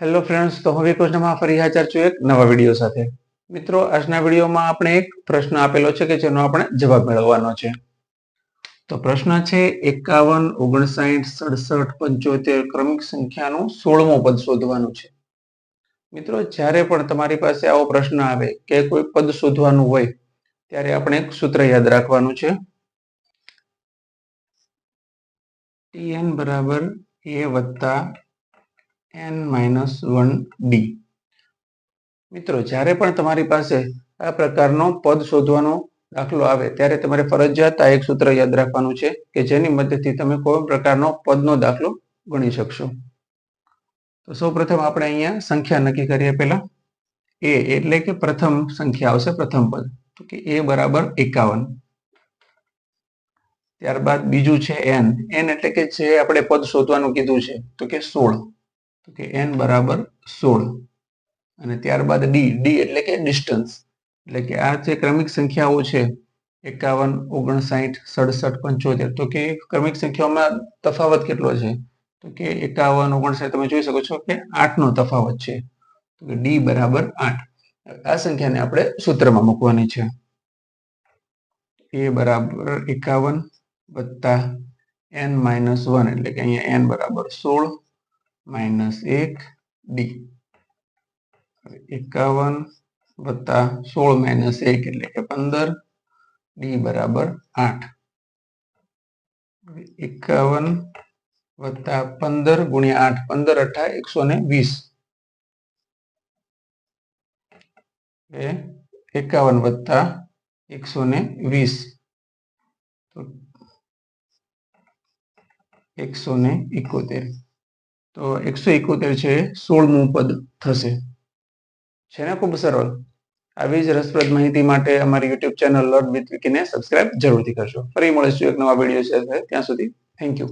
Hello friends, તો હવે પ્રશ્નમાં ફરી હાજર છું એક નવા વિડીયો સાથે. મિત્રો, આજના વિડીયોમાં આપણે એક પ્રશ્ન આપેલો છે કે જેનો આપણે જવાબ મેળવવાનો છે. તો પ્રશ્ન છે 51, 59, 67, 75 ક્રમિક સંખ્યાનું 16મું પદ શોધવાનું છે. મિત્રો, જ્યારે પણ તમારી પાસે આવો પ્રશ્ન આવે કે કોઈ પદ શોધવાનું હોય ત્યારે આપણે એક સૂત્ર યાદ રાખવાનું છે. Tn બરાબર a વત્તા n-1d. મિત્રો, જ્યારે પણ તમારી પાસે આ પ્રકારનો પદ શોધવાનો દાખલો આવે ત્યારે તમારે ફરજિયાત આ એક સૂત્ર યાદ રાખવાનું છે કે જેની મદદથી તમે કોઈ પ્રકારનો પદનો દાખલો ગણી શકશો. તો સૌપ્રથમ આપણે અહીંયા સંખ્યા નક્કી કરીએ. પહેલા a એટલે કે પ્રથમ સંખ્યા આવશે, પ્રથમ પદ. તો કે a બરાબર 51. ત્યારબાદ બીજું છે n. n એટલે કે જે આપણે પદ શોધવાનું કીધું છે તો કે 16. તો કે n બરાબર 16. અને ત્યારબાદ d એટલે કે ડિસ્ટન્સ, એટલે કે આ જે ક્રમિક સંખ્યાઓ છે 51, 59, 67, 75, તો કે ક્રમિક સંખ્યાઓમાં તફાવત કેટલો છે? તો કે 51, 59 તમે જોઈ શકો છો કે 8 નો તફાવત છે. તો કે d બરાબર 8. આ સંખ્યાને આપણે સૂત્રમાં મૂકવાની છે. a બરાબર 51 વત્તા n-1, એટલે કે અહીંયા n બરાબર 16 માઇનસ 1 d. 51 વત્તા 16 માઇનસ 1 એટલે કે 15, d બરાબર 8. 51 વત્તા 15 ગુણ્યા 8, 15 × 120. 51 વત્તા 120 તો 171. તો 171 છે 16મું પદ થશે. છે ને ખૂબ સરળ. આવી જ રસપ્રદ માહિતી માટે અમારી YouTube ચેનલ લર્ન વિથ વિકીને સબસ્ક્રાઇબ જરૂરથી કરજો. ફરી મળીશું એક નવા વિડીયો સાથે. ત્યાં સુધી થેન્ક યુ.